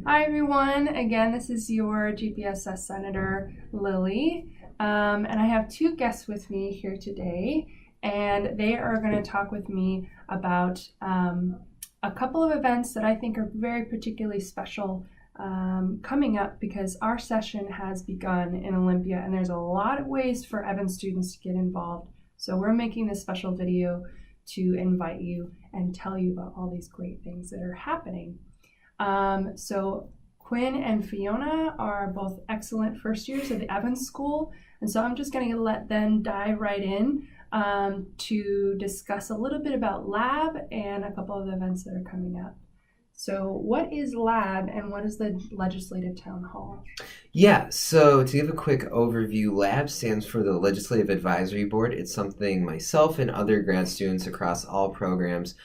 Hi everyone, again this is your GPSS Senator Lily, and I have two guests with me here today, and they are going to talk with me about a couple of events that I think are very particularly special coming up because our session has begun in Olympia and there's a lot of ways for Evans students to get involved. So we're making this special video to invite you and tell you about all these great things that are happening. So Quinn and Fiona are both excellent first years at the Evans School, and so I'm just going to let them dive right in to discuss a little bit about Lab and a couple of the events that are coming up. So what is Lab and what is the Legislative Town Hall? Yeah, so to give a quick overview, LAB stands for the Legislative Advisory Board. It's something myself and other grad students across all programs,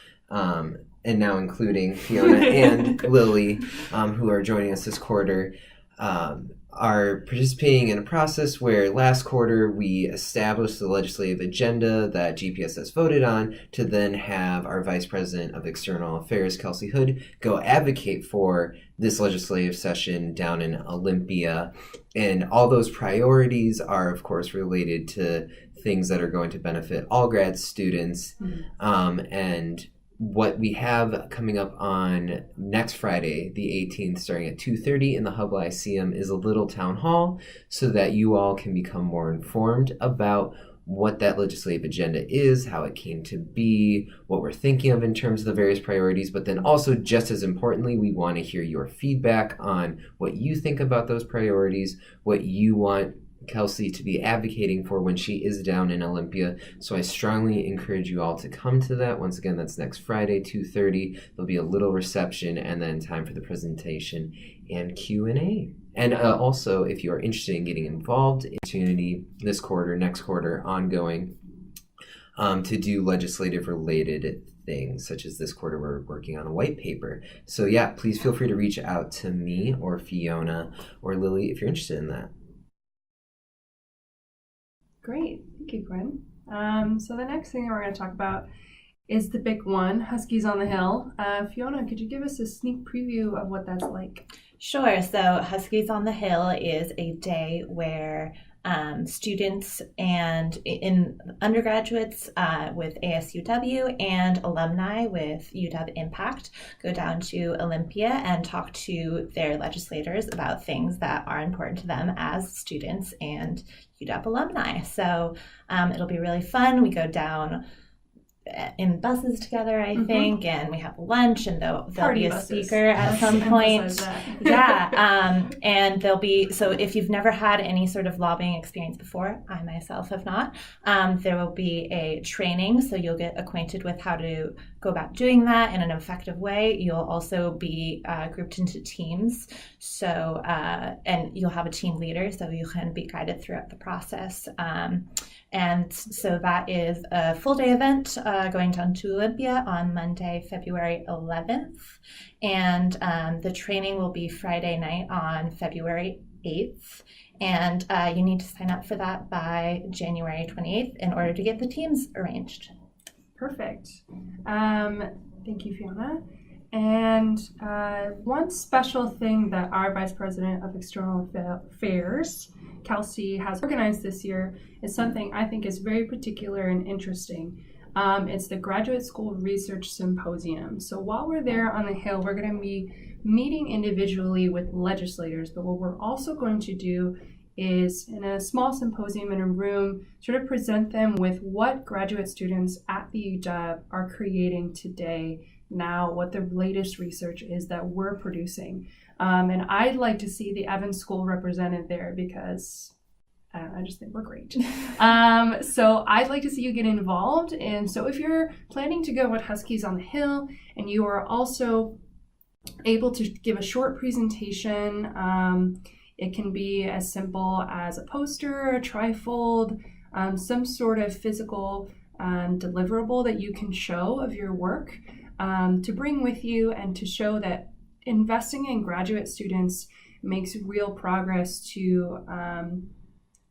and now including Fiona and Lily, who are joining us this quarter, are participating in a process where last quarter we established the legislative agenda that GPSS voted on to then have our Vice President of External Affairs, Kelsey Hood, go advocate for this legislative session down in Olympia. And all those priorities are, of course, related to things that are going to benefit all grad students. And what we have coming up on next Friday, the 18th, starting at 2:30 in the Hub Lyceum, is a little town hall so that you all can become more informed about what that legislative agenda is, how it came to be, what we're thinking of in terms of the various priorities, but then also, just as importantly, we want to hear your feedback on what you think about those priorities, what you want Kelsey to be advocating for when she is down in Olympia. So I strongly encourage you all to come to that. Once again, that's next Friday, 2:30. There'll be a little reception and then time for the presentation and Q&A. And also, if you are interested in getting involved in opportunity this quarter, next quarter, ongoing, to do legislative related things, such as this quarter we're working on a white paper. So yeah, please feel free to reach out to me or Fiona or Lily if you're interested in that. Great, thank you, Quinn. So the next thing that we're going to talk about is the big one, Huskies on the Hill. Fiona, could you give us a sneak preview of what that's like? Sure. So Huskies on the Hill is a day where students and in undergraduates with ASUW and alumni with UW Impact go down to Olympia and talk to their legislators about things that are important to them as students and UW alumni. So it'll be really fun. We go down in buses together, I think, and we have lunch, and there'll be a speaker at some point. And there'll be, so if you've never had any sort of lobbying experience before, I myself have not, there will be a training, so you'll get acquainted with how to go about doing that in an effective way. You'll also be grouped into teams, so and you'll have a team leader, so you can be guided throughout the process. And so that is a full day event going down to Olympia on Monday, February 11th. And the training will be Friday night on February 8th. And you need to sign up for that by January 28th in order to get the teams arranged. Perfect. Thank you, Fiona. And one special thing that our Vice President of External Affairs, Kelsey, has organized this year is something I think is very particular and interesting. It's the Graduate School Research Symposium. So while we're there on the Hill, we're going to be meeting individually with legislators, but what we're also going to do is, in a small symposium in a room, sort of present them with what graduate students at the UW are creating today, now, what the latest research is that we're producing. And I'd like to see the Evans School represented there because I just think we're great. So I'd like to see you get involved. And so if you're planning to go at Huskies on the Hill and you are also able to give a short presentation, it can be as simple as a poster, a trifold, some sort of physical deliverable that you can show of your work to bring with you and to show that investing in graduate students makes real progress to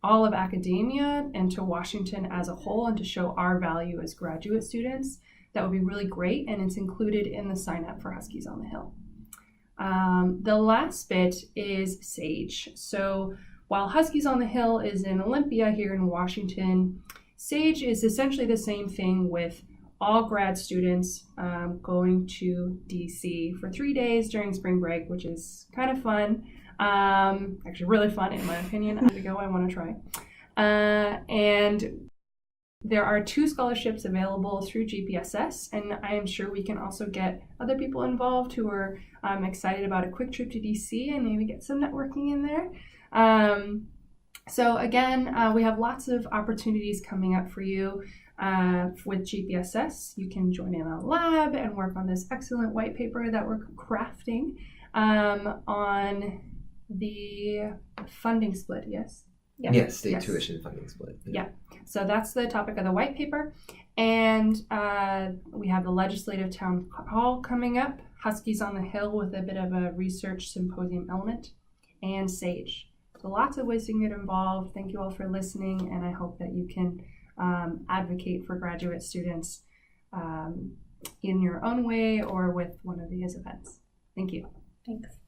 all of academia and to Washington as a whole, and to show our value as graduate students. That would be really great, and it's included in the sign up for Huskies on the Hill. The last bit is SAGE. So while Huskies on the Hill is in Olympia here in Washington, SAGE is essentially the same thing with all grad students going to DC for 3 days during spring break, which is kind of fun. Actually really fun in my opinion. I want to try. And there are 2 scholarships available through GPSS, and I am sure we can also get other people involved who are excited about a quick trip to DC and maybe get some networking in there. So again, we have lots of opportunities coming up for you with GPSS. You can join in on a lab and work on this excellent white paper that we're crafting on the funding split, yes? Yeah. Yes, state tuition funding split. Yeah. So that's the topic of the white paper. And we have the legislative town hall coming up, Huskies on the Hill with a bit of a research symposium element, and SAGE. So lots of ways to get involved. Thank you all for listening, and I hope that you can advocate for graduate students in your own way or with one of these events. Thank you. Thanks.